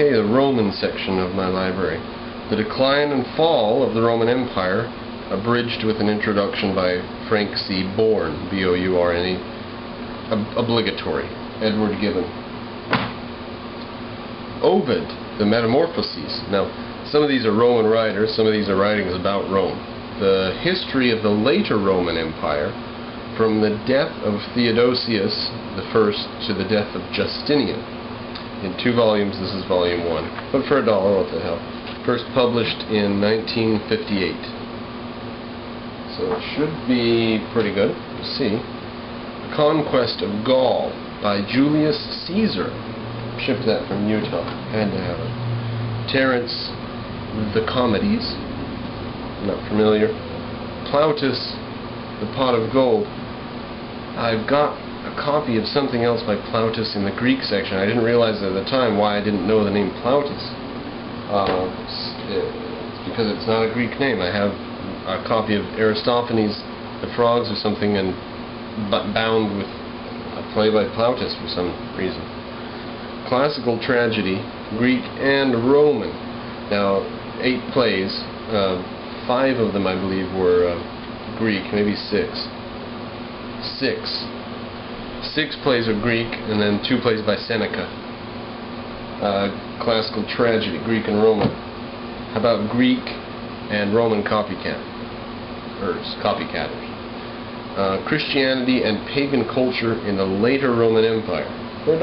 Okay, the Roman section of my library. The Decline and Fall of the Roman Empire, abridged with an introduction by Frank C. Bourne, B-O-U-R-N-E. Obligatory. Edward Gibbon. Ovid, the Metamorphoses. Now, some of these are Roman writers, some of these are writings about Rome. The history of the later Roman Empire, from the death of Theodosius I to the death of Justinian. In 2 volumes, this is volume 1. But for $1, what the hell. First published in 1958. So it should be pretty good. We'll see. The Conquest of Gaul by Julius Caesar. Shipped that from Utah. Had to have it. Terence, The Comedies. Not familiar. Plautus, The Pot of Gold. I've got a copy of something else by Plautus in the Greek section. I didn't realize at the time why I didn't know the name Plautus. It's because it's not a Greek name. I have a copy of Aristophanes' The Frogs or something, and bound with a play by Plautus for some reason. Classical tragedy, Greek and Roman. Now, 8 plays. 5 of them, I believe, were Greek, maybe 6. 6 plays are Greek, and then 2 plays by Seneca. Classical tragedy, Greek and Roman. How about Greek and Roman copycatters? Christianity and pagan culture in the later Roman Empire. For $1,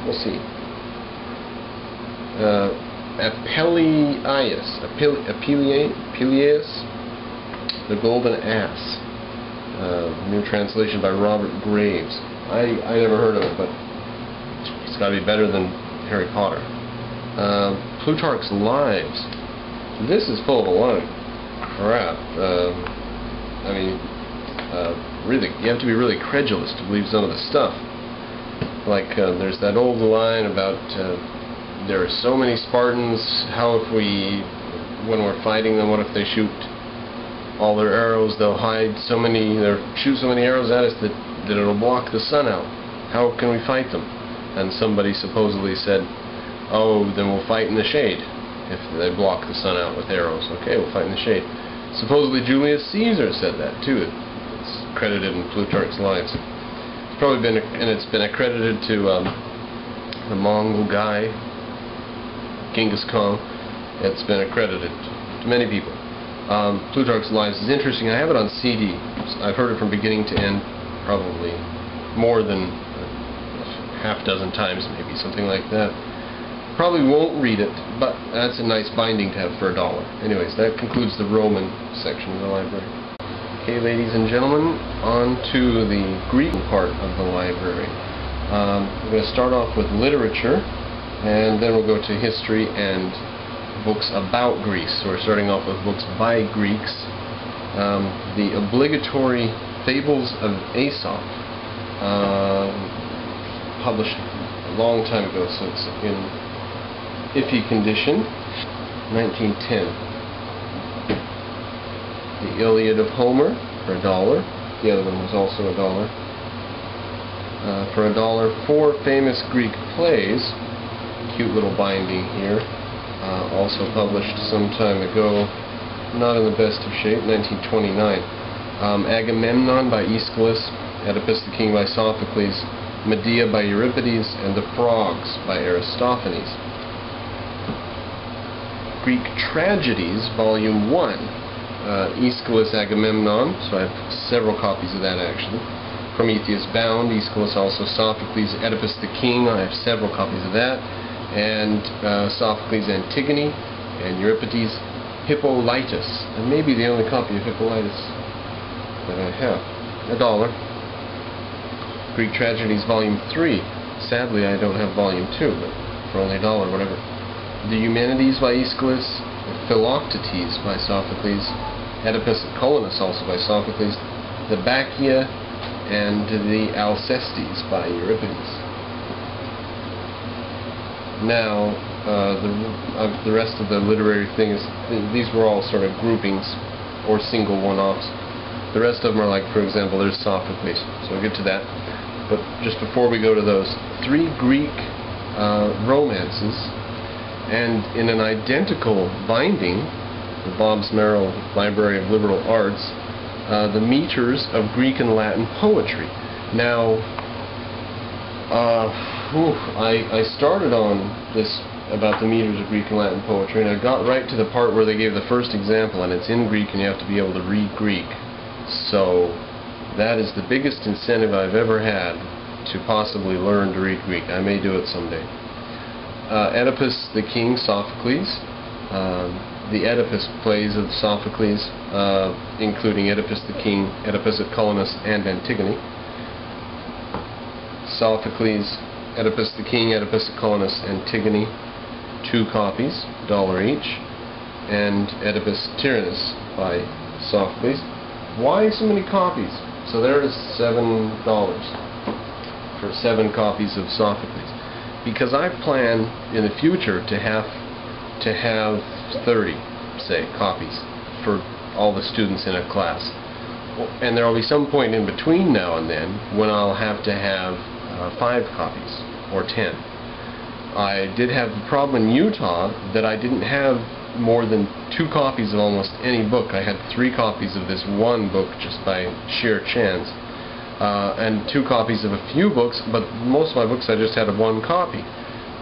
we'll see. Apelius, The Golden Ass. New translation by Robert Graves. I never heard of it, but it's got to be better than Harry Potter. Plutarch's Lives. This is full of a lot of crap. I mean, really, you have to be really credulous to believe some of the stuff. Like, there's that old line about there are so many Spartans, how if when we're fighting them, what if they shoot all their arrows, they'll shoot so many arrows at us that it'll block the sun out. How can we fight them? And somebody supposedly said, oh, then we'll fight in the shade if they block the sun out with arrows. Okay, we'll fight in the shade. Supposedly Julius Caesar said that too. It's credited in Plutarch's Lives. It's probably been, and it's been accredited to the Mongol guy, Genghis Khan. It's been accredited to many people. Plutarch's Lives is interesting. I have it on CD. I've heard it from beginning to end probably more than half dozen times, maybe, something like that. Probably won't read it, but that's a nice binding to have for $1. Anyways, that concludes the Roman section of the library. Okay, ladies and gentlemen, on to the Greek part of the library. We're going to start off with literature, and then we'll go to history and books about Greece. So we're starting off with books by Greeks. The obligatory Fables of Aesop, published a long time ago, so it's in iffy condition, 1910. The Iliad of Homer for $1. The other one was also $1. For $1, 4 famous Greek plays. Cute little binding here. Also published some time ago, not in the best of shape, 1929. Agamemnon by Aeschylus, Oedipus the King by Sophocles, Medea by Euripides, and The Frogs by Aristophanes. Greek Tragedies, Volume 1. Aeschylus, Agamemnon, so I have several copies of that actually. Prometheus Bound, Aeschylus, also Sophocles, Oedipus the King, I have several copies of that. And Sophocles' Antigone, and Euripides' Hippolytus. And maybe the only copy of Hippolytus that I have. $1. Greek Tragedies, Volume 3. Sadly, I don't have Volume 2, but for only $1, whatever. The Eumenides by Aeschylus, Philoctetes by Sophocles, Oedipus and Colonus also by Sophocles, the Bacchia, and the Alcestis by Euripides. Now, the rest of the literary things, these were all sort of groupings or single one-offs. The rest of them are like, for example, there's Sophocles, so we'll get to that. But just before we go to those, 3 Greek romances And in an identical binding, the Bobbs Merrill Library of Liberal Arts, the meters of Greek and Latin poetry. Now, I started on this about the meters of Greek and Latin poetry, and I got right to the part where they gave the first example, and it's in Greek, and you have to be able to read Greek. So that is the biggest incentive I've ever had to possibly learn to read Greek. I may do it someday. Oedipus the King, Sophocles. The Oedipus plays of Sophocles, including Oedipus the King, Oedipus at Colonus, and Antigone. Sophocles, Oedipus the King, Oedipus at Colonus, Antigone, 2 copies, $1 each, and Oedipus Tyrannus by Sophocles. Why so many copies? So there is $7 for 7 copies of Sophocles. Because I plan in the future to have 30, say, copies for all the students in a class. And there will be some point in between now and then when I'll have to have 5 copies or 10. I did have the problem in Utah that I didn't have more than 2 copies of almost any book. I had 3 copies of this one book just by sheer chance, and 2 copies of a few books, but most of my books I just had 1 copy.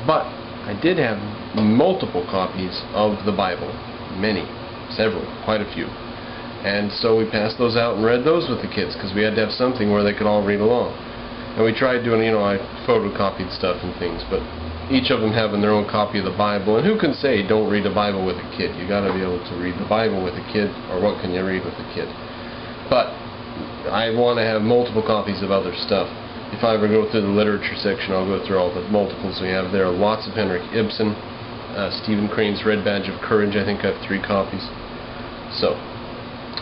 But I did have multiple copies of the Bible, many, several, quite a few. And so we passed those out and read those with the kids, because we had to have something where they could all read along. And we tried doing, I photocopied stuff and things, but each of them having their own copy of the Bible. And who can say don't read the Bible with a kid? You got to be able to read the Bible with a kid, or what can you read with a kid? But I want to have multiple copies of other stuff. If I ever go through the literature section, I'll go through all the multiples we have there. Lots of Henrik Ibsen, Stephen Crane's Red Badge of Courage. I think I have 3 copies. So,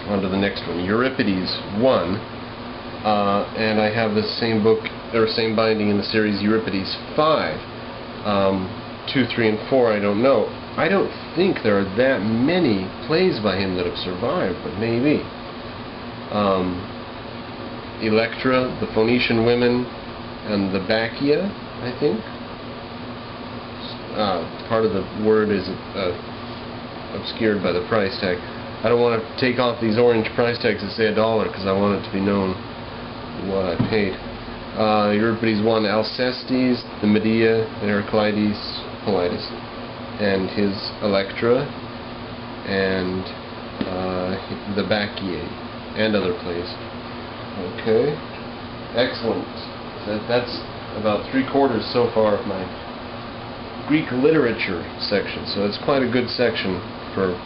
on to the next one. Euripides 1. And I have the same book, or same binding in the series Euripides 5. 2, 3, and 4 I don't know. I don't think there are that many plays by him that have survived, but maybe. Electra, the Phoenician Women, and the Bacchia, I think. Part of the word is obscured by the price tag. I don't want to take off these orange price tags that say $1 because I want it to be known what I paid. Euripides 1, Alcestes, the Medea, the Heraclides, Polides, and his Electra, and the Bacchiae, and other plays. Okay, excellent. That's about 3/4 so far of my Greek literature section, so it's quite a good section for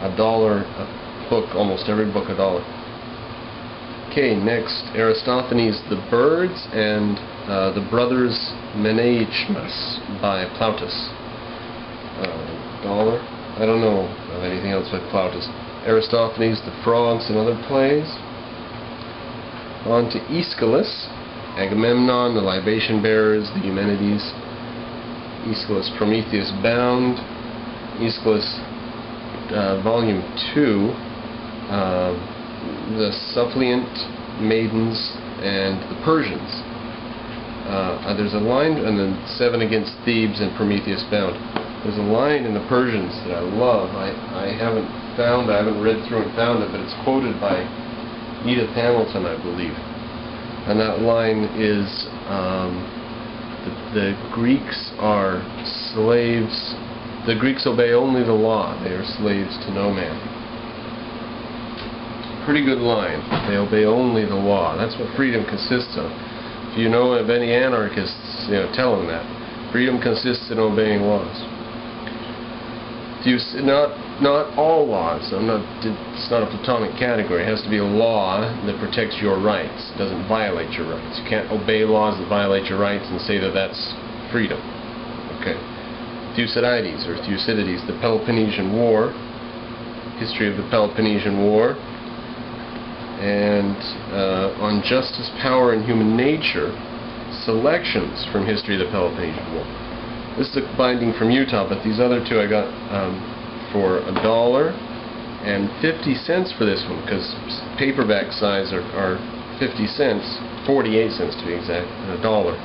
$1 a book, almost every book $1. Okay, next, Aristophanes' The Birds and The Brothers Menechmus by Plautus. $1. I don't know of anything else by Plautus. Aristophanes, The Frogs and Other Plays. On to Aeschylus, Agamemnon, The Libation Bearers, The Eumenides, Aeschylus, Prometheus Bound, Aeschylus, Volume 2, The Suppliant Maidens, and The Persians. There's a line, and then 7 Against Thebes and Prometheus Bound. There's a line in The Persians that I love. I haven't read through and found it, but it's quoted by Edith Hamilton, I believe. And that line is, the Greeks are slaves. The Greeks obey only the law. They are slaves to no man. Pretty good line. They obey only the law. That's what freedom consists of. If you know of any anarchists, tell them that. Freedom consists in obeying laws. Not all laws. It's not a platonic category. It has to be a law that protects your rights. It doesn't violate your rights. You can't obey laws that violate your rights and say that that's freedom. Okay. Thucydides, or Thucydides, The Peloponnesian War, History of the Peloponnesian War, and on Justice, Power, and Human Nature, selections from History of the Peloponnesian War. This is a binding from Utah, but these other 2 I got for $1 and 50 cents for this one, because paperback size are 50 cents, 48 cents to be exact, and $1.